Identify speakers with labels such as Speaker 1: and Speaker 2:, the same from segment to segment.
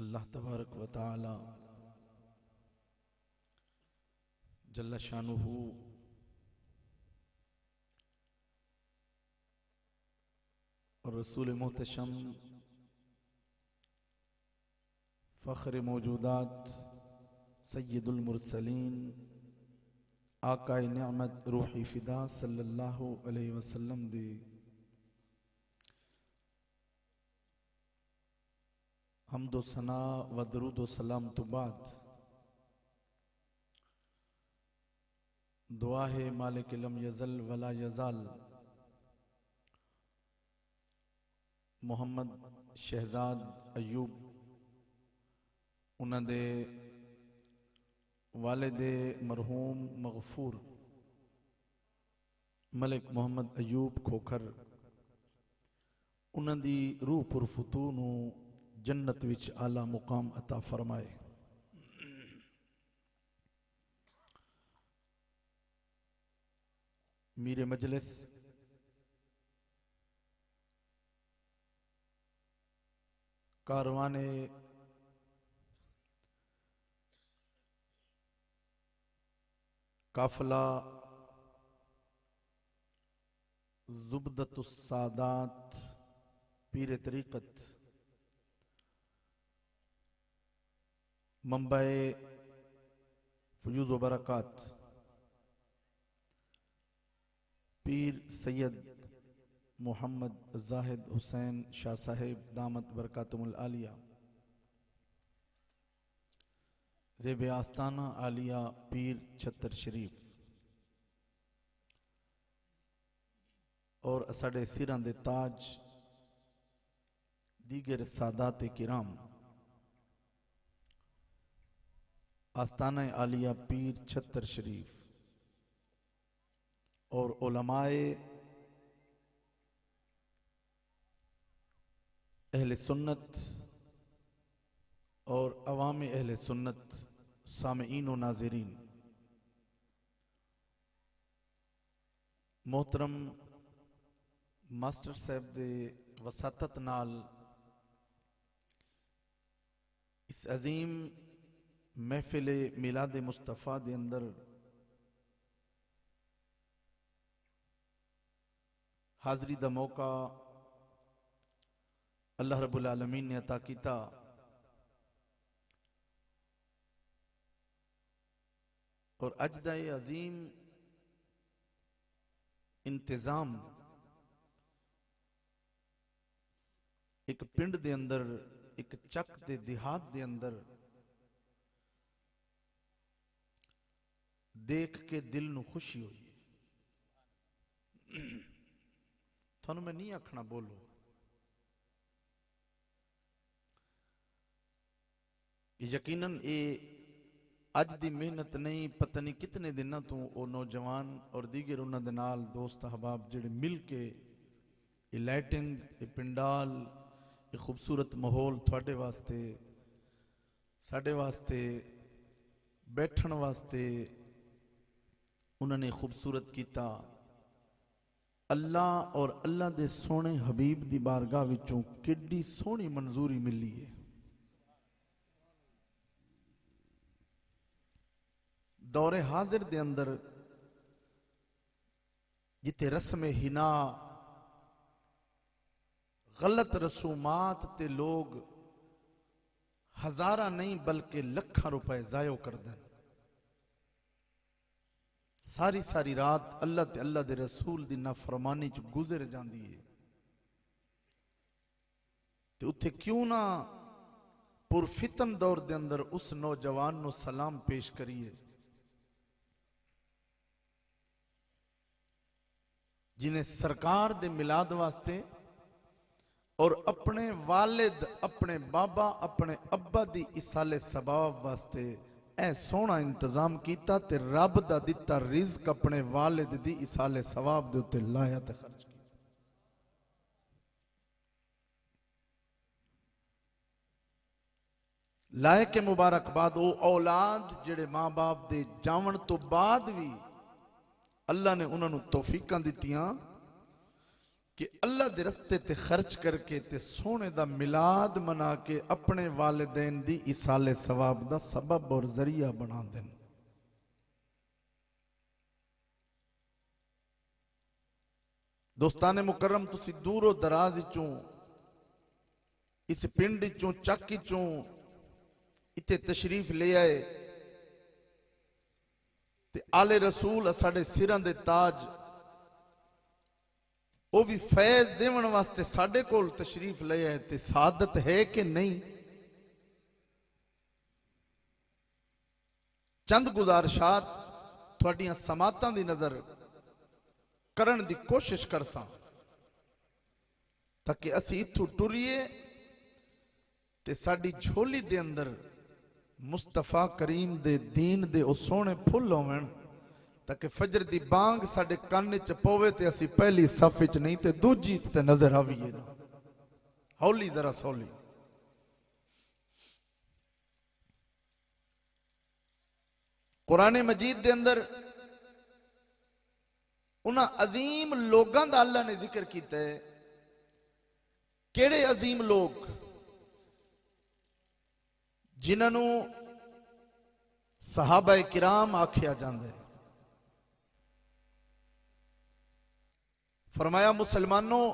Speaker 1: अल्लाह तबारक व तआला जल्ल शानुहु और रसूल मोहतशम फ़ख्र मौजूदात सय्यदुल मुरसलीन आकाए निअमत रूही फ़िदा सल्लल्लाहु अलैहि वसल्लम दे हम्दो सना व दरूद व सलाम तो बाद दुआ है मालिक लम यज़ल वला यज़ाल मोहम्मद शहजाद अयूब उन्होंने वालिदे मरहूम मगफूर मलिक मोहम्मद अयूब खोखर उन्होंने रूह पुरफतू नू जन्नत विच आला मुकाम अता फरमाए। मीरे मजलिस कारवाने काफला ज़ुबदतुस सादात पीर तरीक़त मंबाए फयूज़ व बरक़ात पीर सैयद मोहम्मद जाहिद हुसैन शाह साहिब दामत बरकातुमुल आलिया ज़ेब आस्ताना आलिया पीर छत्तर शरीफ और साढ़े सिरां दे ताज दीगर सादात किराम आस्ताना आलिया पीर छत्तर शरीफ और उलमाए अहले सुन्नत और अवाम अहले सुन्नत सामईन व नाज़रीन, मोहतरम मास्टर साहब दे वसातत नाल इस अजीम महफिल मिलाद मुस्तफ़ा दे अंदर हाज़री दा मौका अल्लाह रब्बुल आलमीन ने अता कीता। और अज दा ये अजीम इंतजाम एक पिंड दे अंदर, एक चक दे देहात दे अंदर देख के दिल नू खुशी हुई। थानू मैं नहीं आखना बोलो, यकीनन ये अज दी मेहनत नहीं, पता नहीं कितने दिनों तो वो नौजवान और दीगर उन्होंने नाल दोस्त अहबाब जिहड़े मिल के ये लाइटिंग, ये पिंडाल, ये खूबसूरत माहौल थोड़े वास्ते, साढ़े वास्ते बैठन वास्ते उन्होंने खूबसूरत किया। अल्लाह और अल्लाह दे सोने हबीब दी बारगाह विचों किड्डी सोहनी मंजूरी मिली है। दौरे हाजिर दे अंदर जिते रस्म हिना, गलत रसूमात ते लोग हजारा नहीं बल्कि लखां रुपए जायो कर दें। सारी सारी रात अल्लाह ते अल्लाह दे रसूल दी नाफरमानी च गुजर जाती है। ते उत्थे क्यों ना पुरफितन दौर दे अंदर उस नौजवान नो सलाम पेश करिए जिन्हें सरकार दे मिलाद वास्ते और अपने वालिद, अपने बाबा, अपने अब्बा दी इसाले सबाब वास्ते ऐ सोहना इंतजाम किया ते रब दा दिता रिज़्क अपने वालिद दी इसाले सवाब दे उत्ते लाया ते खर्च किया। लाए के मुबारकबाद ओ औलाद जेड़े मां बाप दे जावन तो बाद भी अल्लाह ने उन्होंने तौफीकां दित्तियां कि अल्लाह दे रस्ते ते खर्च करके ते सोने दा मिलाद मना के अपने वालिदैन दी इसाले सवाब दा सबब और जरिया बना देन। दोस्ताने मुकर्रम, तुसी दूरो दराज चों इस पिंड चों चक चों इत्थे तशरीफ ले आए ते आले रसूल साढ़े सिरां दे ताज वो भी फैज देवन वास्ते साढ़े कोल तशरीफ ले आए ते सादत है कि नहीं। चंद गुजारिशात थोड़ियां समातां दी नजर करन दी कोशिश करसां ताकि असी इत्थों टुरिए ते साडी झोली दे अंदर मुस्तफा करीम दे दीन दे ओ सोहने फुल होवन ताकि फजर दी बांग साडे कान च पवे ते असी पहली सफ च नहीं ते दूजी ते नजर आवीए ना। हौली जरा सौली। कुरान मजीद दे अंदर उन्हां अजीम लोगां दा अल्लाह ने जिक्र कीता है। केड़े अजीम लोग जिन्हों सहाबा किराम आख्या जाता है। फरमाया मुसलमानों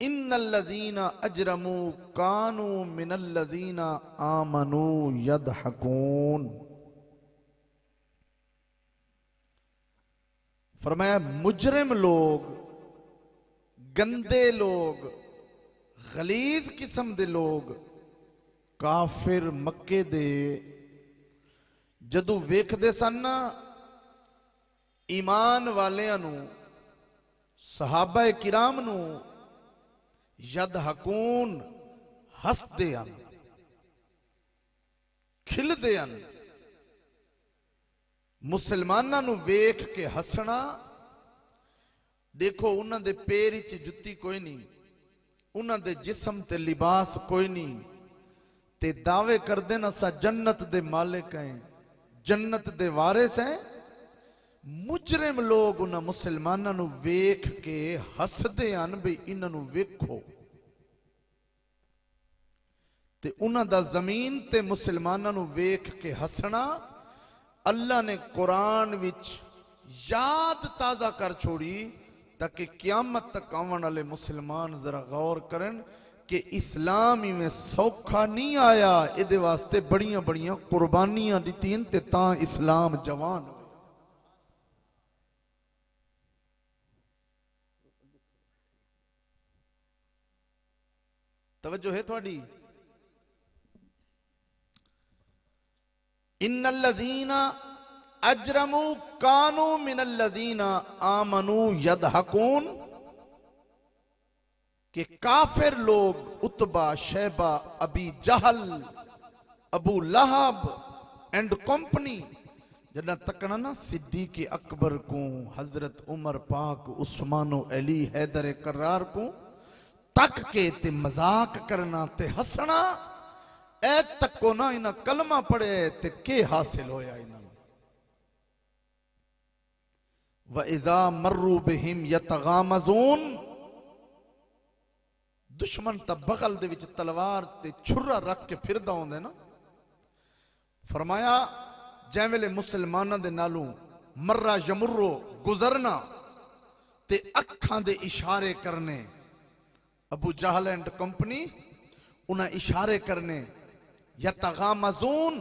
Speaker 1: इन्नल्लज़ीना अजरमू कानू मिनल्लज़ीना आमनू यदहकून। फरमाया मुजरिम लोग, गंदे लोग, गलीज किस्म दे लोग, काफिर मक्के दे जदों वेखदे सन ना ईमान वालियां नू, सहाबा किराम नू, यदहकून हसदे हन, खिलदे हन। मुसलमानां नू वेख के हसना। देखो उन्हां दे पैर च जुत्ती कोई नहीं, उन्हां दे जिस्म ते लिबास कोई नहीं, ते दावे करदे न असां जन्नत दे मालिक हैं, जन्नत दे वारिस हैं। मुजरिम लोग उन्हां मुसलमानां नू वेख के हसदे हन भी इन्हां नू वेखो। ते उन्हां दा जमीन ते मुसलमानां नू वेख के हसना अल्लाह ने कुरान विच याद ताजा कर छोड़ी, ताकि क्यामत तक आने वाले मुसलमान जरा गौर करन कि इस्लाम में सौखा नहीं आया, इहदे वास्ते बड़ियां बड़ियां कुर्बानियां दित्तियां ते तां इस्लाम जवान होया। तवज्जो है थोड़ी? इन्नल्लज़ीना अजरमू कानू मिनल्लज़ीना आमनू यदहकून, कि काफिर लोग Utba, Shaiba, Abi Jahl, Abu लहब and company जना तकना ना सिद्दीक अकबर को, हजरत उमर पाक, उस्मानो अली, हैदर करार को तक के ते मजाक करना ते हसना। ए तक को ना इन्हें कलमा पढ़े ते के हासिल होया इन्हें। व इज़ा मर्रू बिहिम यतगामज़ून, दुश्मन ता बगल दे विच तलवार ते छुरा रख के फिरदा होंदे ना। फरमाया जै वेले मुसलमानां दे नालों मर्रा यमुर्रो गुजरना ते अखां दे इशारे करने, अबू जहल एंड कंपनी उन्हें इशारे करने, यतगामज़ून,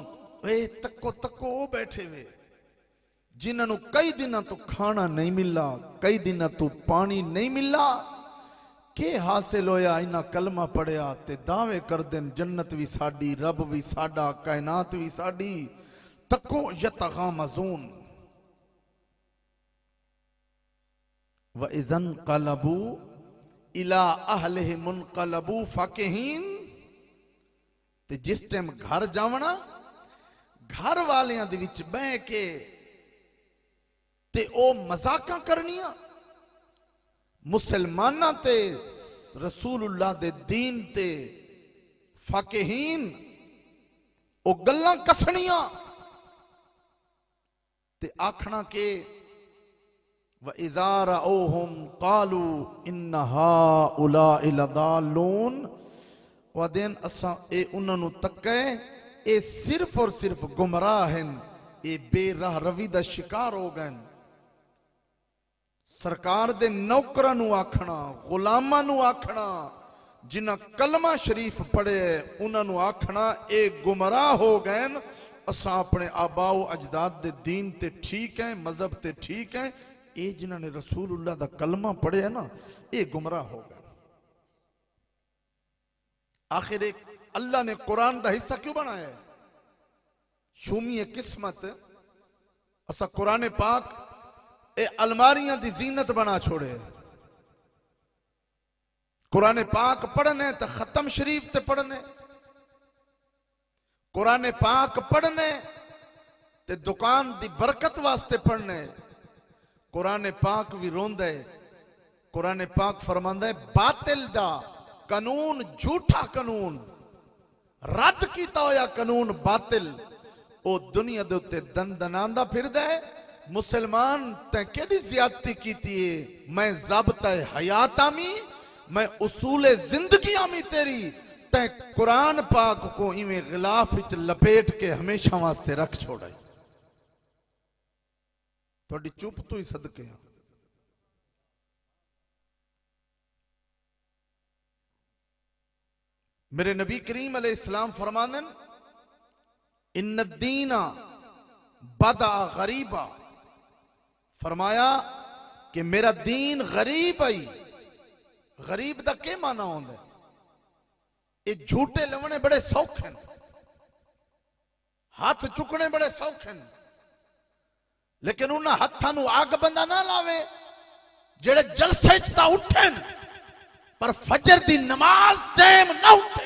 Speaker 1: वे तको तको बैठे वे जिन्होंने कई दिनों तो खाना नहीं मिला, कई दिनों तो पानी नहीं मिला। के हासिल होया इन्हां कलमा पढ़िया ते दावे कर देन जन्नत भी साडी, रब भी साडा, कायनात भी साडी। तको यतगामज़ून। व इज़न क़लबू इला अहलिहिम मुनक़लबू फ़कीहीन, ते जिस टाइम घर जावना घर वालियां दे विच बह के ते ओ मजाकां करनियां मुसलमानां ते रसूलुल्लाह दे दीन ते फ़कीहीन, ओ गल्लां कसनियां ते आखना के व इज़ा रअऊहुम क़ालू इन्ना हाउलाइ लदाल्लून, व दिन असां ए उन्हां नू तक्के ए सिर्फ और सिर्फ गुमराह हैं, ए बेराह रवी दा शिकार हो गए। सरकार दे नौकरां नू आखना, गुलामां नू आखना, जिन्हां कलमा शरीफ पढ़े उन्हां नू आखना ए गुमराह हो गए। असां अपने आबाओ अजदाद दे दीन ते ठीक है, मजहब ते ठीक है, ये जिन्हां ने रसूलुल्लाह दा कलमा पढ़े ना ये गुमराह हो गए। आखिर एक अल्लाह ने कुरान दा हिस्सा क्यों बनाया? शूमी किस्मत असा कुरान पाक ए अलमारियां दी जीनत बना छोड़े। कुरान पाक पढ़ने तो खत्म शरीफ ते पढ़ने, कुरान पाक पढ़ने ते दुकान दी बरकत वास्ते पढ़ने। कुरान पाक भी रोंदा है, कुरान पाक फरमांदा है बातिल दा कानून, झूठा कानून, रद्द किया होया कानून बातिल, ओ दुनिया दे उत्ते दंदनांदा फिरदा है। मुसलमान तैं केड़ी ज्यादती कीती है? मैं ज़ाब्ता हयात आमी, मैं उसूल जिंदगी आमी तेरी, तैं कुरान पाक को इवें गिलाफ विच लपेट के हमेशा वास्ते रख छोड़ा। थोड़ी चुप तो ही सदके मेरे नबी करीम अलैहिस्सलाम फरमाने इन्न दीना बदा गरीबा, फरमाया कि मेरा दीन गरीब आई। गरीब दा क्या माना होंदा है? ये झूठे लवणे बड़े सौखे हैं, हाथ चुकने बड़े सौखे हैं, लेकिन उन्हां हत्थां नूं अग बंदा ना लावे जेड़े जलसे च तां उठन पर फजर दी नमाज टाइम ना उठे।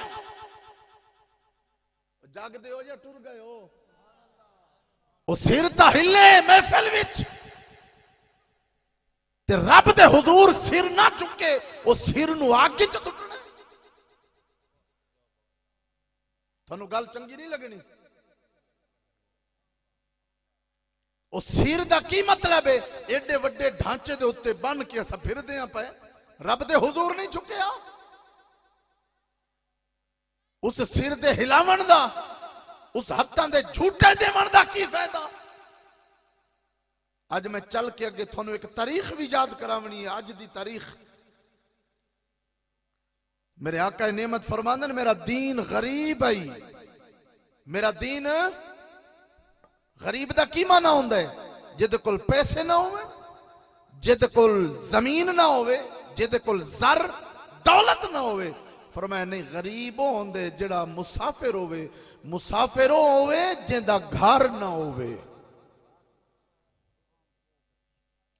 Speaker 1: जागदे हो या टुर गए हो? ओ सिर ता हिले महफिल विच ते रब दे हुजूर सिर ना चुके, ओ सिर नूं अग च सुटना। थानू गल चंगी नहीं लगनी? ओ सिर दा की मतलब है? एडे वड्डे ढांचे दे उत्ते बन के अस फिरदे आ पे, रब दे हुजूर नहीं चुकया। उस सिर दे हिलावन दा, उस हत्थां दे झूठे देवन दा की फायदा? अज मैं चल के अगे थानू एक तारीख भी याद करावनी है। अज दी तारीख मेरे आका नेमत फरमांदन मेरा दीन गरीब आई। मेरा दीन गरीब दा की माना होंदा है? जिदे कोल पैसे ना होवे, जिदे कोल जमीन ना होवे, जिदे कोल जर दौलत ना होवे। फरमाया नहीं, गरीब होंदे जेड़ा मुसाफिर होवे। मुसाफिर होवे जिंदा घर ना होवे।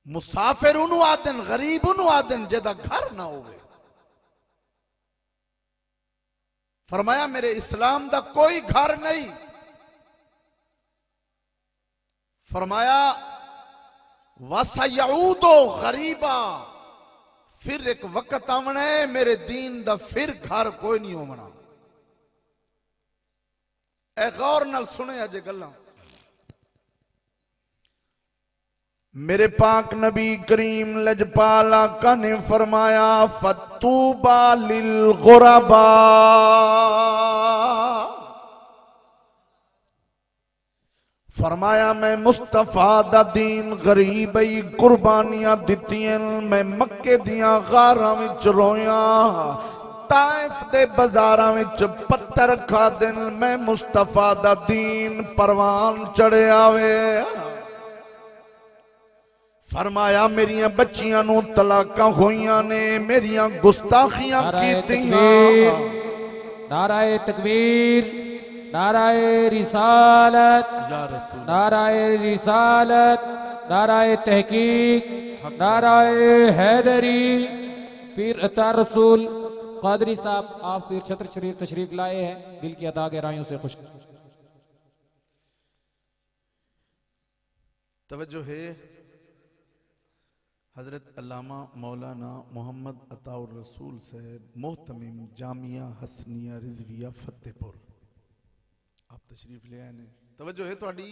Speaker 1: मुसाफिर उन्होंने आदन, गरीब उन्होंने आदन जिदा घर ना होवे। फरमाया मेरे इस्लाम दा कोई घर नहीं। फरमाया वसयऊदो गरीबा, फिर एक वक्त आवना है मेरे दीन दा फिर घर कोई नहीं होना। ए गौर नाल सुने अजे गल्लां। मेरे पाक नबी करीम लजपाल आका ने फरमाया फतूबा लिल गुरबा, फरमाया मैं मुस्तफा दा दीन गरीब ही कुर्बानियां दित्तियां। मैं मक्के दियां गारां विच रोया, ताइफ दे बाजारां विच पत्थर खादे। मैं मुस्तफा दा दीन परवान चढ़िया वे। फरमाया मेरिया बच्चियां नू तलाकां होइयां ने, मेरिया गुस्ताखियां कीतियां।
Speaker 2: नाराए तकबीर, नाराए रिसालत, नाराए रिसालत, नाराए तहकीक, नाराए हैदरी। पीर अता रसूल कादरी साहब आप पीर छत्र शरीफ तशरीफ लाए हैं, दिल की अदा गहराइयों से खुश।
Speaker 1: तवज्जो है हजरत अल्लामा मौलाना मोहम्मद अताउर रसूल साहब मोहतमिम जामिया हसनिया रिजविया फतेहपुर आप तशरीफ ले आए ने। तवज्जो है थोड़ी।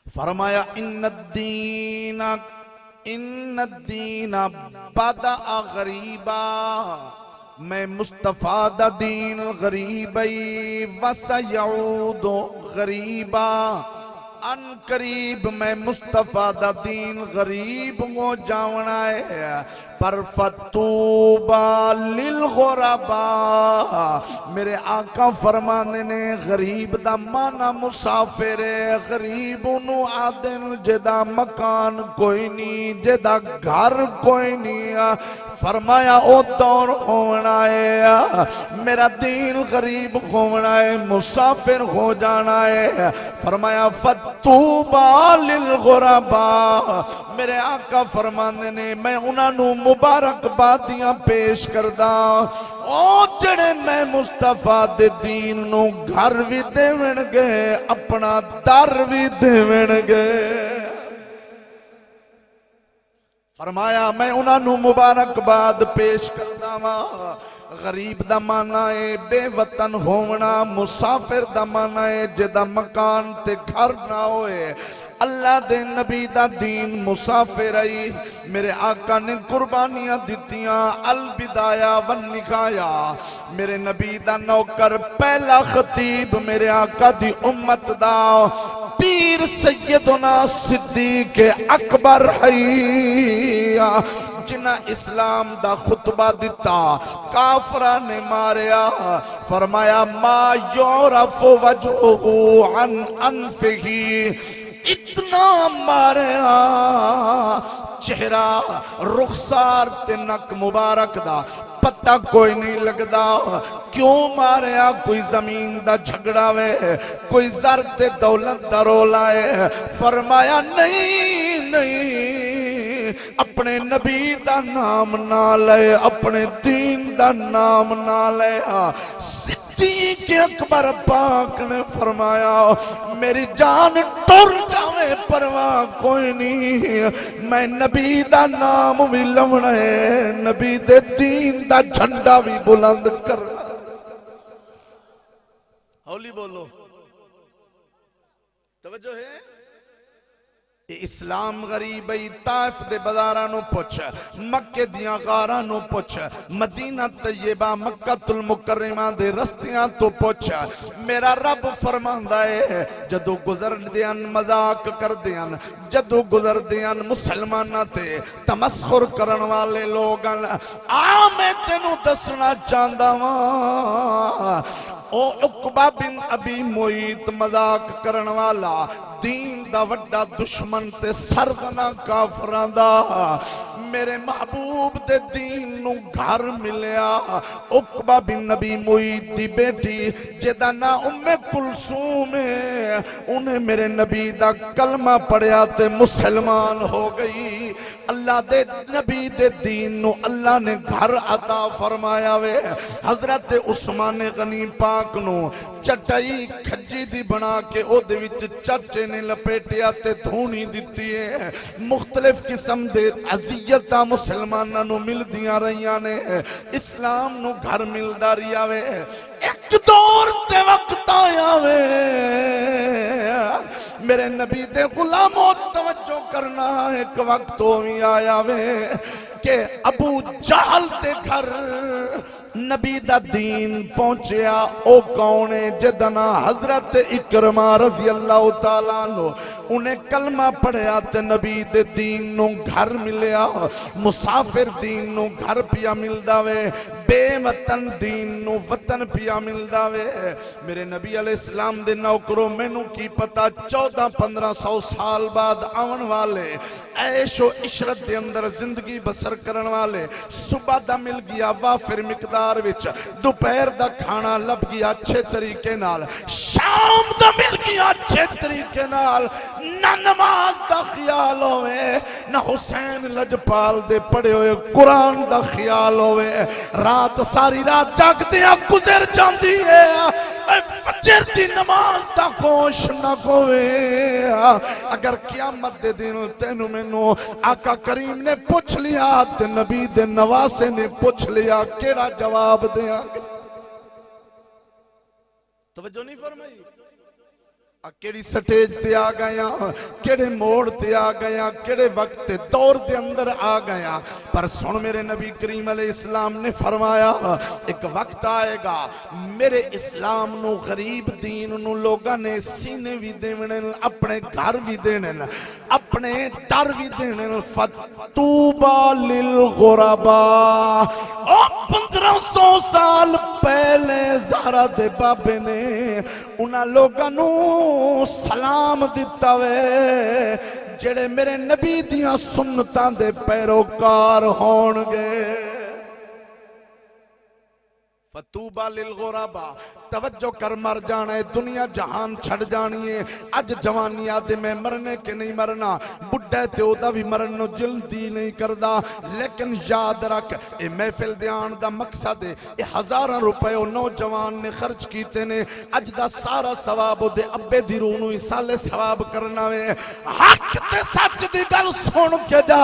Speaker 1: फरमाया इन्नद्दीना बदा गरीबा, मैं मुस्तफा दा दीन गरीबई वसयऊदो गरीबा। अन करीब मैं मुस्तफा दा दीन गरीब हो जावना है। पर फतूबा लिल गुरबा, मेरे आका फरमाने ने गरीब दा माना मुसाफिर है। गरीब उन्हों आदन जिदा मकान कोई नहीं, जिदा घर कोई नहीं। फरमाया ओ दौर होना है, मेरा दीन गरीब होना है, मुसाफिर हो जाना है। फरमाया फतूबा लिल गुरबा, मेरे आका फरमाने ने मैं उन्होंने मुबारकबादियां पेश करदा ओ जड़े मैं मुस्तफा दे दीन नू घर भी देवणगे, अपना दर भी देवणगे। फरमाया मैं उन्होंने मुबारकबाद पेश करदा वा। गरीब दा माना है बेवतन होना, मुसाफिर दा माना है जिदा मकान ते घर ना होए। अल्लाह दे नबी दा दीन मुसाफिर आई। मेरे आका ने कुर्बानियां दित्तियां, अल बिदाया वन निकाया। मेरे नबी दा नौकर पहला खतीब मेरे आका दी उम्मत दा पीर सैयदना सिद्दीक अकबर है। जिन्हें इस्लाम दा खुतबा दिता काफरा ने मारिया फरमाया मा युरफु वजहुहु अन अनफिही इतना मारिया चेहरा रुखसार ते नक मुबारक दा पता कोई नहीं लगदा क्यों मारिया कोई जमीन दा झगड़ा वे कोई जर ते दौलत दा रोला है फरमाया नहीं नहीं अपने नबी दा नाम ना ले अपने दीन दा नाम ना ले सिद्दीक़ अकबर पाक ने फरमाया मेरी जान टुर जावे परवाह कोई नहीं मैं नबी दा नाम भी लवना है नबी दे दीन दा झंडा भी बुलंद कर हौली बोलो तवज्जो है इस्लाम गरीब है ताइफ दे बाजारां नु पुछ मक्के दियां गारां नु पुछ मदीना तैयबा मक्कातुल मुकर्रमा दे रस्तियां तो पुछ मेरा रब फरमांदा है जदों गुजरदे हन मजाक करदे हन जदों गुजरदे हन मुसलमानां ते तमस्खुर करन वाले लोग हन आ मैं तेनू दसना चाहंदा वां ओ उकबा बिन अबी मुईत मजाक करन वाला दीन दा वड्डा दुश्मन ते सरगना काफरां दा मेरे महबूब दे दीन नु घर मिलिया उकबा बिन नबी मुईत दी बेटी जेदा ना उम्मे कुलसूम है उन्हें मेरे नबी दा कलमा पढ़िया ते मुसलमान हो गई अल्लाह दे नबी दे दीन नु अल्लाह ने घर अता फरमाया वे हजरत उस्मान गनी पाक नु चटाई खज्जी दी बना के ओदे विच चाचे ने लपेटिया ते धूनी दिती है मुख्तलिफ किस्म दे अजियतां मुसलमानां नु मिलदियां रहियां ने इस्लाम नु घर मिलदा रिया वे एक दौर ते वक्त आया वे मेरे नबी दे गुलामों तवज्जो करना एक वक्त तो भी आया वे के अबू जहल दे घर नबी दा दीन पहुंचया ओ कौन है जिदा ना हजरत इकरमा रजी अल्लाह तआला नो उन्हें कलमा पढ़िया ते नबी दे दीन नु घर मिलिया मुसाफिर दीन नु घर पिया मिलदा वे बेवतन दीन नु वतन पिया मिलदा वे मेरे नबी अलैहि सलाम दे नौकरों मैनू की पता 1400-1500 साल बाद आवन वाले ऐशो इशरत दे अंदर जिंदगी बसर करन वाले सुबह दा मिल गया वाफिर मिकदार विच दोपहर दा खाना लब गया अच्छे तरीके नाल शाम दा मिल गया अच्छे तरीके नाल ना नमाज दा ख्याल होवे ना हुसैन लजपाल दे पढ़े हुए कुरान दा ख्याल होवे रात सारी रात जागदियां गुजर जाती है फजर दी नमाज दा होश ना होवे अगर क़यामत दे दिन तेनू मैनू आका करीम ने पूछ लिया ते नबी दे नवासे ने पूछ लिया केड़ा जवाब देंगे तवज्जो नहीं फरमाई केड़ी स्टेज ते आ गया केड़े मोड़ ते आ गया केड़े वक्त दौर दे अंदर आ गया पर सुन मेरे नबी करीम अलैहि सलाम ने फरमाया एक वक्त आएगा मेरे इस्लाम नु गरीब दीन नु लोगां ने सीने भी देने अपने घर भी देने अपने दर भी देने फतूबा लिल गुरबा ओ 1500 साल पहले ज़हरा दे बाबे ने उन्हां लोगां नु सलाम दिता वे जेड़े मेरे नबी दियां सुन्नतां दे पैरोकार होणगे फतूबा लिल गुरबा तवज्जो कर मर जाना है दुनिया जहान छड़ जानी है अज जवानी आदे में मरने के नहीं मरना बुढ़ा ते ओदा भी मरन नु जल्दी नहीं करदा लेकिन याद रख ए महफिल दे आन दा मकसद है ए हजारां रुपए ओ नौजवान ने खर्च कीते ने अज दा सारा सवाब ओदे अब्बे दी रूह नु साले सवाब करना वे हक ते सच दी गल सुन के जा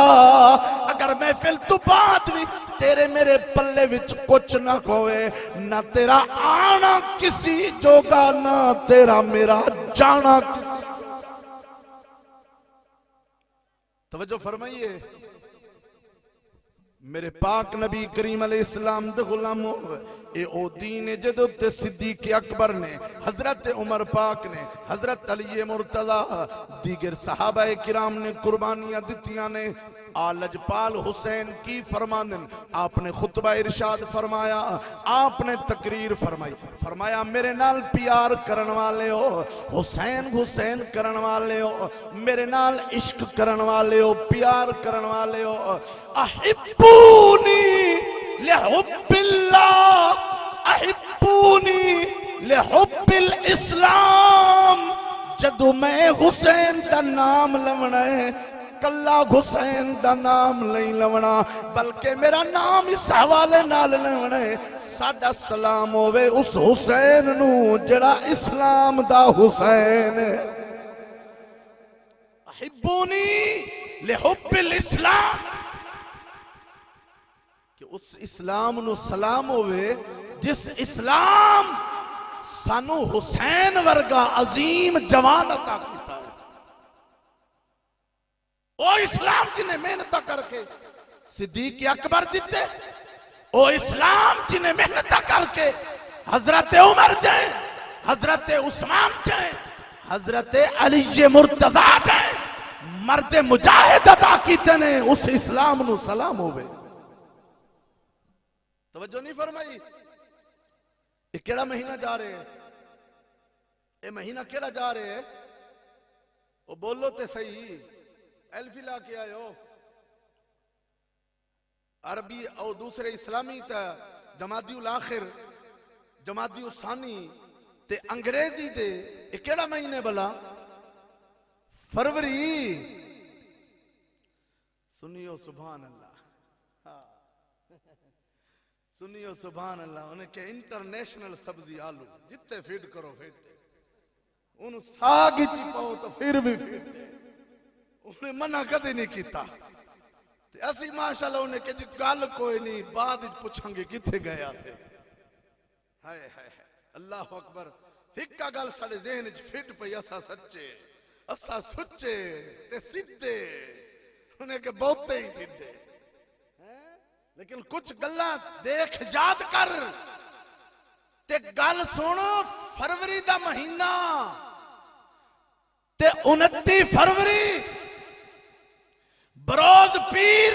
Speaker 1: अगर महफिल तो बाद भी तेरे मेरे पल्ले विच कुछ ना होवे ना तेरा आना किसी जोगा ना तेरा मेरा जाना तवज्जो फरमाइए मेरे पाक नबी करीम अलैहिस्सलाम दे गुलामों ए ओ दीन है जदों ते सिद्दीक अकबर ने हजरत उमर पाक ने हजरत अली मुर्तजा दीगर सहाबा किराम ने कुर्बानियां दित्तियां ने लजपाल हुसैन की फरमानन आपने खुतबा इरशाद फरमाया, आपने तकरीर फरमाई, फरमाया मेरे नाल प्यार करन वाले हो, हुसैन हुसैन करन वाले हो, मेरे नाल इश्क करन वाले हो, प्यार करन वाले हो, अहिब्बूनी लिहुब्बिल्लाह अहिब्बूनी लिहुब्बिल इस्लाम। जदों मैं हुसैन दा नाम लवना है, कल्ला हुसैन दा नाम नहीं लवना, बल्कि मेरा नाम इस हवाले नाल लवना है, साडा सलाम होवे उस हुसैन नू जड़ा इस्लाम दा हुसैन है। अहिब्बूनी लिहुब्बिल इस्लाम, कि उस इस्लाम नू सलाम होवे जिस इस्लाम सानू हुसैन वर्गा अजीम जवान अता कीता है। ओ इस्लाम जिन्हें मेहनत करके सिद्दीक अकबर दिते, ओ इस्लाम जिन्हें मेहनत करके हजरत उमर जाए, हजरत उस्मान जाए, हजरत अली मुर्तजा जाए, मर्द मुजाहिद अता कीते ने, उस इस्लाम नू सलाम होवे। तवज्जो नहीं फरमाई। ये केड़ा महीना जा रहे हैं, ये महीना केड़ा जा रहे है, वो बोलो ते सही, एल्फी ला के आयो। अरबी और दूसरे इस्लामी ता जमादी उल आखिर, जमादी उल सानी ते अंग्रेजी दे, ये केड़ा महीने भला? फरवरी। सुनियो सुभान अल्लाह, सुनियो सुभान अल्लाह। उन्हें के इंटरनेशनल सब्जी आलू जितने फीड करो फीड, उन साग च पाओ तो फिर भी फीड, उन्हें मना कदे नहीं किया। असी माशाल्लाह उन्हें के जी गल कोई नहीं, बाद पूछांगे किथे गया से। हाय हाय अल्लाह अकबर। एक गल साडे ज़हन च फिट पई, असा सच्चे, असा सुच्चे ते सीधे, उन्हें के बहुते ही सीधे, लेकिन कुछ गल्ला देख याद कर ते गल सुनो। फरवरी दा महीना ते 29 फरवरी बरोज पीर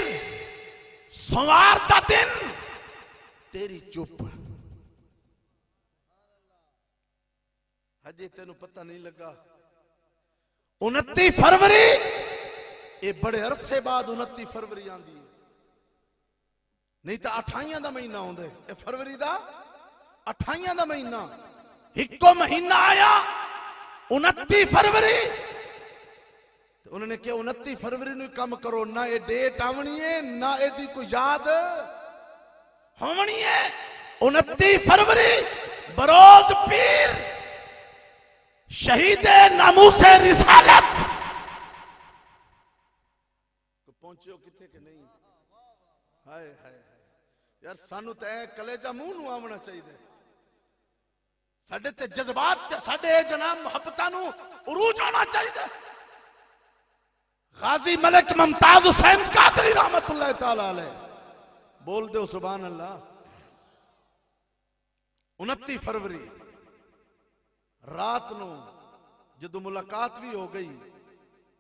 Speaker 1: सोमवार दा दिन, तेरी चुप हजे तेनू पता नहीं लगा। 29 फरवरी, ये बड़े अरसे बाद 29 फरवरी आंदी है, नहीं तो 28 का महीना आउंदा है। फरवरी का 28 का महीना, इको महीना आया 29 फरवरी। तो उन्होंने कहा 29 फरवरी नूं काम करो, ना ये डेट आवनी है ना यदी कोई याद होनी है। 29 फरवरी बरोज पीर शहीद नामूसे रिसालत। पहुंचे हो किथे के नहीं? हाय हाय यार, सानू तो कलेजा मुंह नूं आवना चाहिए। साडे ते जज्बात ते साडे जनाब मुहब्बतां नूं उरूज होना चाहिए। गाजी मलिक मुमताज हुसैन कादरी रहमतुल्लाह तआला अलैह, बोल दो सुभान अल्लाह। 29 फरवरी रात नूं जदों मुलाकात भी हो गई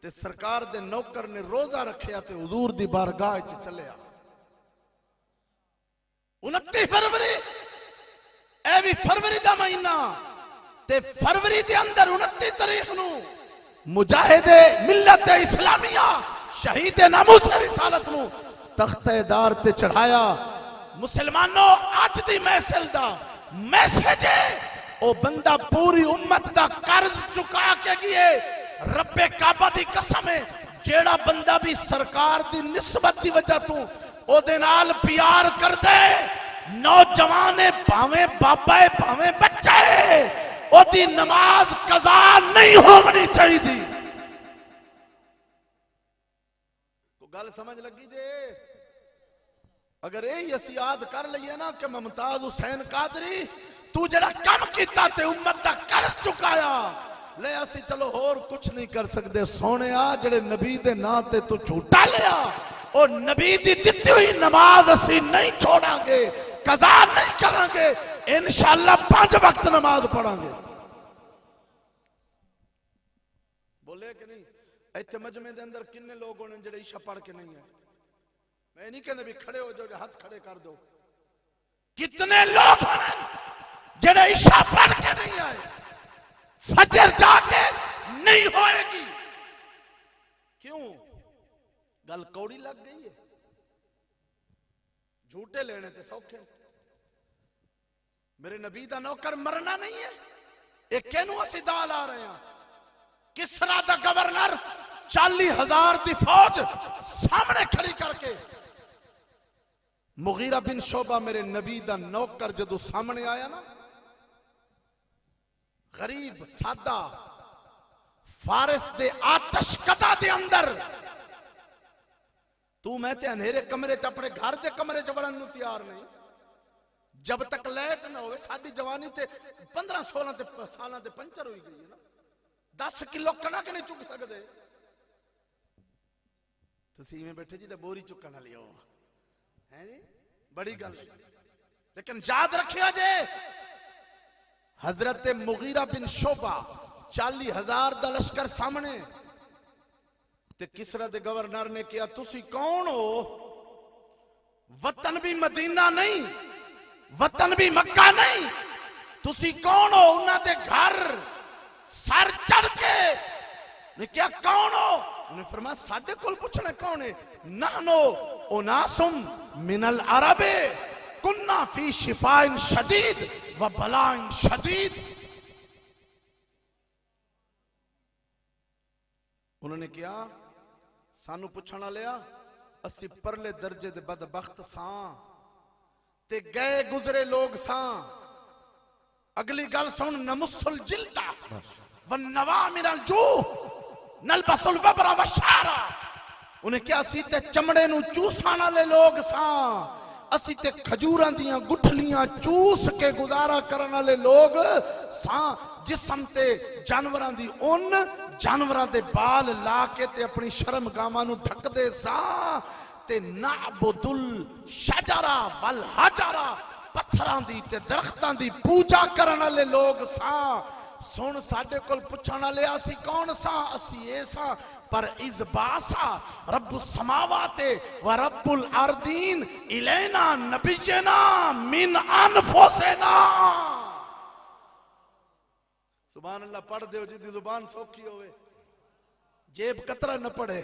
Speaker 1: ते सरकार दे नौकर ने रोजा रखिया ते हुजूर दी बारगाह च चलिया। 29 फरवरी, ए भी फरवरी दा महीना, ते फरवरी दे अंदर 29 तारीख नूं मुजाहिदे मिल्लत इस्लामिया शहीद नामूस रिसालत नूं तख्तेदार ते चढ़ाया। मुसलमानों, अज दी महफिल दा मैसेज है, ओ बंदा पूरी उम्मत दा कर्ज चुका के गए। रब्बे काबा दी कसम है, जेड़ा बंदा भी सरकार दी निस्बत दी वजह तू ओदे नाल प्यार कर दे, नौजवान है भावे बाबा है भावे बच्चा है, ओदी नमाज कज़ा नहीं होनी चाहिए। तो गल समझ लगी जे? अगर यही असी याद कर लीए ना कि मुमताज हुसैन कादरी तू जड़ा कम किया ते उम्मत दा कर्ज चुकाया, ले असी चलो होर कुछ नहीं कर सकते। सोने जड़े नबी दे नां ते तू झूठा लिया, और नबी दी दित्ती हुई नमाज असी नहीं छोड़ांगे, कज़ा नहीं करांगे, इंशाअल्लाह 5 वक्त नमाज पढ़ांगे। बोले कि नहीं? इत्थे मजमे दे अंदर किन्ने लोग होने जेड़े ईशा पढ़ के नहीं है? मैं नहीं कहते भी खड़े हो जाओ, हाथ खड़े कर दो। कितने लोग जेड़े इशा पढ़ के नहीं आए, फजर जाके नहीं होएगी। क्यों? गल कौड़ी लग गई है। झूठे लेने ते सौखे। मेरे नबी दा नौकर मरना नहीं है। एक कहनू असी दाल आ रहे हैं, किसरा दा गवर्नर 40,000 दी फौज सामने खड़ी करके, मुगीरा बिन शोबा मेरे नबी दा नौकर जदों सामने आया ना, गरीब सादा फारिस दे आतश कदा दे अंदर, तू मैं ते अंधेरे कमरे च अपने घर दे कमरे च वड़न नूं तैयार नहीं। जब तक लाइट ना होवे, साडी जवानी ते 15-16 सालां ते पंचर होई गई है ना। 10 किलो कणक नहीं चुक सकते। तुसीं इवें बैठे जी ते बोरी चुकण वाली हो है जी, बड़ी गल। लेकिन याद रखियो जे हजरत मुगीरा बिन शोबा 40,000 दा लश्कर सामने, ते किसरा दे गवर्नर ने कहा तुसी कौन हो? वतन भी मदीना नहीं, वतन भी मक्का नहीं, तुसी कौन हो? उन्हां दे घर सर चढ़ के ने क्या कौन हो? उन्हें फरमाया साडे कोल पूछना कौन है? नहनो उनासुम मिनल अरबे कुन्ना फी शिफाइन शदीद व बलाइन शदीद। उन्होंने क्या सानू पूछना लिया, असी परले दर्जे दे बदबख्त सां ते गए गुजरे लोग सां। अगली गल सुन, नमुस्सुल जिल्दा वन नवामिरल जू नलबसुल वबरा वशारा। उन्हें क्या असी ते चमड़े नू चूसण वाले लोग सां, असी ते खजूरां दियां गुठलियां चूस के गुजारा करन वाले लोग सां। जिस्म ते जानवरां दी उन, जानवरां दे बाल ला के ते अपनी शर्मगावां नू ढकदे सां। ते नाबुदुल शजरा वल हजरा, पत्थरां दी ते दरख्तां दी पूजा करन वाले लोग सां। सुन साडे कोल पुछण वाले असी कौन सां? असी ए सां, पर इस बासा रब्बुस समावाते व रब्बुल अर्दीन इलैना नबियना मिन अनफुसिना। सुभान अल्लाह पढ़ दो जिदी जुबान सौखी होवे, जेब कतरा न पढ़े,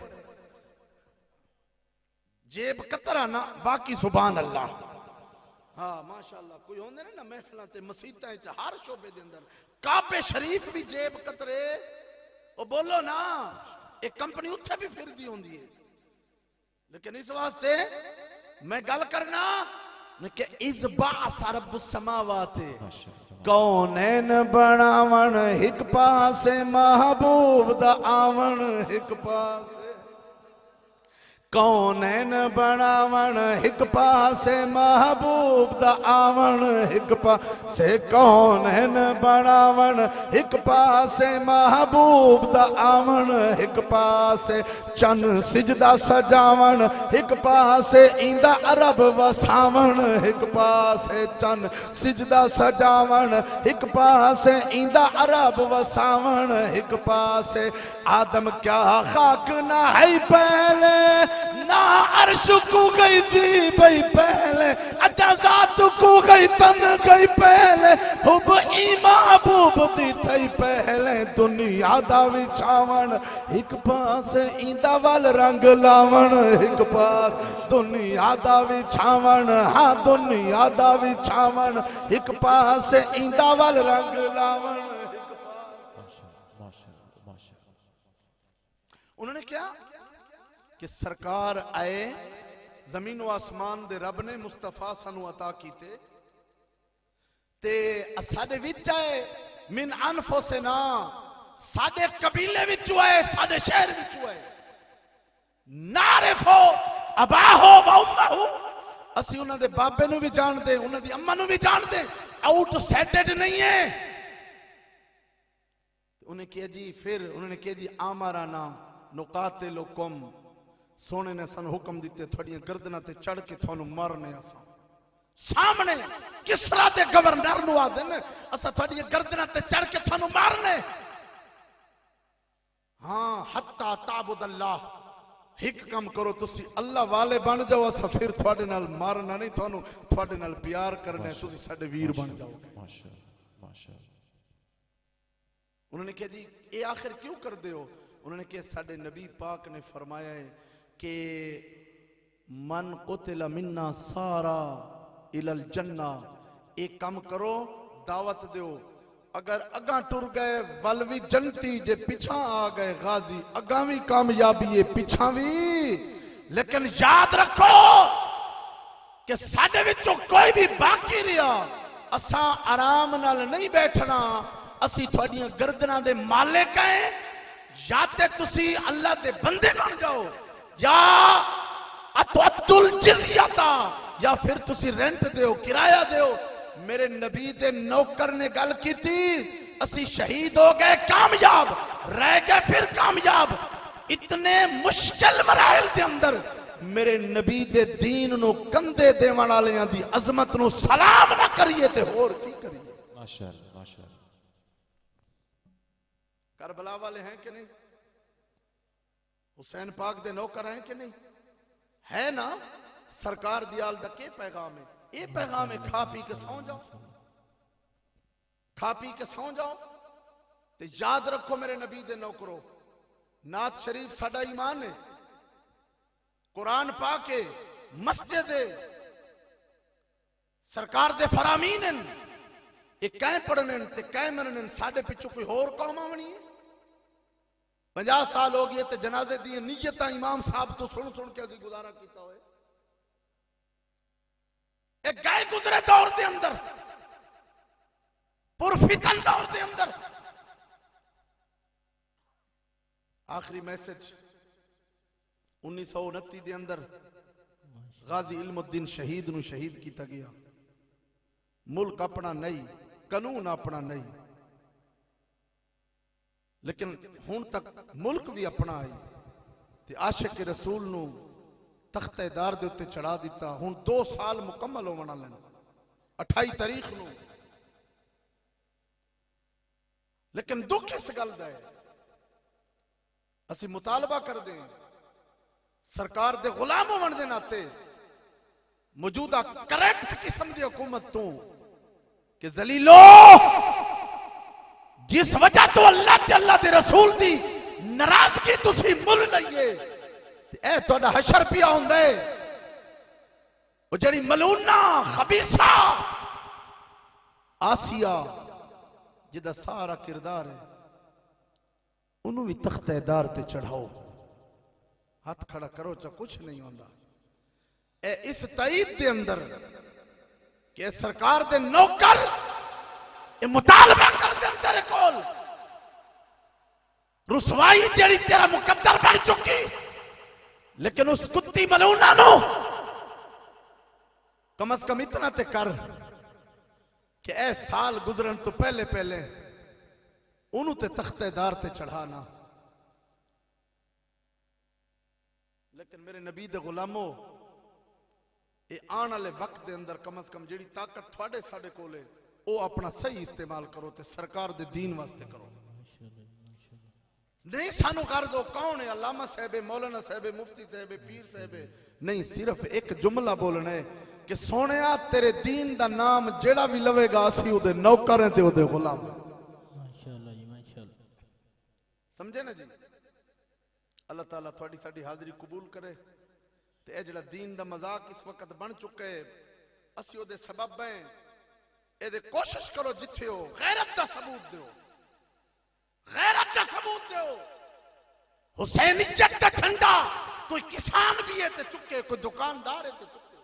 Speaker 1: जेब कतरा ना, बाकी सुभान अल्लाह। हाँ माशाअल्लाह, कोई होंदे ने ना महफिलां ते मसीतां च हर शोबे दे अंदर काबे शरीफ भी जेब कतरे, ओ बोलो ना, एक कंपनी उत्थे भी फिरदी होंदी है। लेकिन इस वास्ते मैं गल करना कि इस बास रब्बुस समावाते कौनैन बनावण हिक पासे, महबूब दा आवण हिक पासे। कौनैन बनावण हिक पासे, महबूब दा आवण हिक पासे। कौनैन बनावण हिक पासे, महबूब दा आवण हिक पासे। चन सिजदा सजावण हिक पासे, इंदा अरब वसावण हिक पासे। चन सिजदा सजावण हिक पासे, इंदा अरब वसावण हिक पासे। आदम क्या खाक ना है पहले, ना अर्श को गई थी भाई पहले, अजाजात को गई तन गई पहले, हुब महबूब दी थई पहले। दुनिया दा विछावण एक पास, इंदा वल रंग लावण एक पास। दुनिया दा विछावण, हाँ दुनिया दा विछावण एक पास, इंदा वल रंग लावण एक पास। उन्होंने क्या कि सरकार आए, जमीन व आसमान दे रब ने मुस्तफा सानू अता कीते ते साडे विच आए। मिन अनफुसिना, साडे कबीले विचों आए, साडे शहर विचों आए। नारिफो अबाहो व उम्महु, असी उन्हां दे बाबे नू भी जानदे, उन्हां दी अम्मा नू भी जानदे, आउटसाइडेड नहीं है। उन्हें किया जी, फिर उन्होंने किया जी आमराना नुकातिलुकुम, सोने ने सन हुक्म दिते थोड़ियां गर्दना ते चढ़ के थानू मारने। असा सामने किसरा दे गवर्नर नु आ देन, असा थोड़ियां गर्दना ते चढ़ के थानू मारने। हाँ हत्ता ताबुदल्लाह, एक काम करो तुसी अल्लाह वाले बन जाओ, असा फिर थोड़े नाल मारना नहीं, थानू थोड़े नाल प्यार करना है, तुसी साडे वीर बन जाओ। उन्होंने कहा जी ये आखिर क्यों कर दे हो? उन्होंने कहा साडे नबी पाक ने फरमाया है कि मन कुतिला मिन्ना सारा इलल जन्ना, एक काम करो दावत दो, अगर अगा टुर गए वल भी जनती, जे पिछा आ गए गाजी, अगा भी कामयाबी है पिछा भी। लेकिन याद रखो कि साडे विचों कोई भी बाकी रहा, असा आराम नाल नहीं बैठना, असी थोड़ियां गर्दना दे मालिक हैं। या ते तुसी अल्लाह दे बंदे बन जाओ, या अतुल जिज़ियता, या फिर तुसी रेंट दो, किराया दो। मेरे नबी दे नौकर ने गल की थी, असी शहीद हो गए कामयाब, रह गए फिर कामयाब। इतने मुश्किल मराहल दे अंदर मेरे नबी दे दीन नु कंधे देवन वालियां दी अजमत नु सलाम ना करिए ते होर की करिए। माशाअल्लाह माशाअल्लाह। करबला वाले हैं कि नहीं? हुसैन पाक दे नौकर हैं कि नहीं? है ना? सरकार दियाल दा के पैगाम है? ये पैगाम है खा पी के सौ जाओ, खा पी के सौ जाओ। ते याद रखो मेरे नबी दे नौकरो, नात शरीफ साडा ईमान है, कुरान पाक है, मस्जिद है, सरकार दे फरामीन हैं, ये कै पढ़ने ते कै मनने। साडे पिछू कोई होर कौम आवनी है? 50 साल हो गए ते जनाजे दी नीयत इमाम साहब तो सुन सुन के अभी गुजारा किया हुए। एक गए गुजरे दौर के अंदर, पुरफितन दौर के अंदर, आखिरी मैसेज 1929 के अंदर गाजी इल्मुद्दीन शहीद नु शहीद किया गया। मुल्क अपना नहीं, कानून अपना नहीं, लेकिन हुण तक मुल्क भी अपना आई ते आशिक रसूल नु तख्तेदार दे उत्ते चढ़ा दिता। हुण 2 साल मुकम्मल होने वाले हैं 28 तारीख नू। लेकिन दुख इस गल दा है, असी मुतालबा करते हैं सरकार दे गुलाम होने दे नाते मौजूदा करप्ट किस्म की हुकूमत तो कि जलीलो जिस वजह तो अल्लाह ते अल्लाह दे रसूल दी नाराजगी तुसी मुल लईए, ए तुहाडा हशर पिया हुंदा है। ओ जड़ी मलूना खबीसा आसिया जिदा सारा किरदार है, उन्होंने भी तख्तेदार ते चढ़ाओ, हाथ खड़ा करो चा कुछ नहीं होता। ए इस तईद दे अंदर कि सरकार दे नौकर ए मुतालबा कर दे तेरे कोल, रुसवाई जड़ी तेरा मुकद्दर बन चुकी, लेकिन उस कुत्ती मलूना नो कम अज कम इतना ते कर कि ए साल गुजरन तो पहले पहले उन्होंने ते तख्तेदार ते चढ़ाना। लेकिन मेरे नबी दे गुलामो, ये आने वाले वक्त दे अंदर कम अज कम जी ताकत थोड़े साडे कोले वो अपना सही इस्तेमाल करो ते सरकार दे दीन वास्ते करो। नहीं सानू कर दो कौन है? अल्लामा साहब, मौलाना साहब, मुफ्ती साहब, पीर साहब नहीं, सिर्फ एक जुमला बोलना है कि सोनिया तेरे दीन दा नाम जेड़ा भी लवेगा असी उहदे नौकर हैं ते उहदे गुलाम। माशाअल्लाह जी माशाअल्लाह, समझे ना जी? अल्लाह ताला थोड़ी साडी हाजिरी कबूल करे ते ए जेड़ा दीन दा मजाक इस वक्त बन चुका है, असी उहदे सबब हैं। ए कोशिश करो जिथे हो गैरत दा सबूत दो, गैरत का सबूत दो। हुसैनियत का झंडा कोई किसान भी है तो चुके, कोई दुकानदार है तो चुके।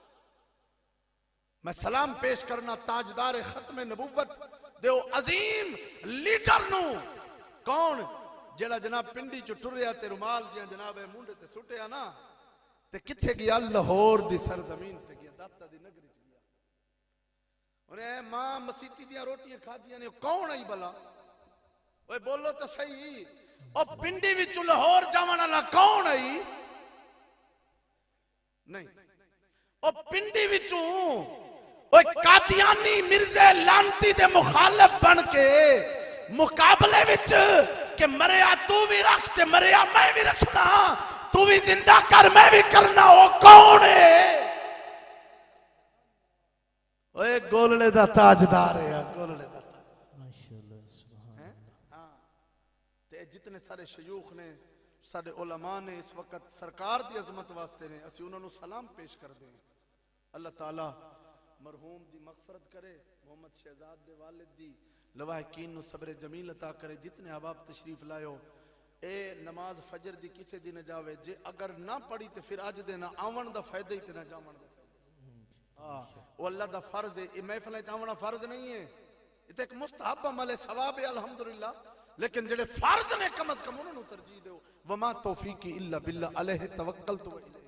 Speaker 1: मैं सलाम पेश करना ताजदार खत्म नबुव्वत दो अजीम लीडर नु, कौन जेड़ा जनाब पिंडी चो टुरिया ते रुमाल जिया जनाब मुंडे ते सुटिया ना ते किथे गया? लाहौर दी सरजमीन ते गया, दाता दी नगरी च गया। अरे मां मसीती दियां रोटियां खादियां ने, कौन आई भला? ओए बोलो तो सही, ओ पिंडी विचों लाहौर जावन वाला कौन आई? नहीं, ओ पिंडी विचों ओए कादियानी मिर्जे लांती दे मुखालिफ बन के मुकाबले विच के मरिया तू भी रख ते मरिया मैं भी रखना तू भी जिंदा कर मैं भी करना। वो कौन है? ओए गोलड़े दा ताजदार है, गोलड़े दा
Speaker 2: माशाअल्लाह सुभान
Speaker 1: हाँ। ते जितने सारे शयूख ने सारे उलमा ने इस वक्त सरकार की अजमत वास्ते ने असी उन्होंने सलाम पेश कर दें। अल्लाह ताला मरहूम दी मगफरत करे, मोहम्मद शहजाद दे वालिद दी लवाहकीन नु सब्र जमील अता करे। जितने अहबाब तशरीफ लायो ए नमाज फजर दी किसे दी न जावे, जे अगर ना पढ़ी तो फिर अज दे ना आवन दा फायदा ही ते ना जावन दा। हाँ वो अल्लाह दा फर्ज है। ये महफिल आवना फर्ज नहीं है, ये तो एक मुस्तहब अमल है, सवाब है अल्हम्दुलिल्लाह। लेकिन जेडे फर्ज ने कम अज कम उन्होंने तरजीह दो। वमा तौफीकी इल्ला बिल्लाह अलैहि तवक्कलतु व इलैहि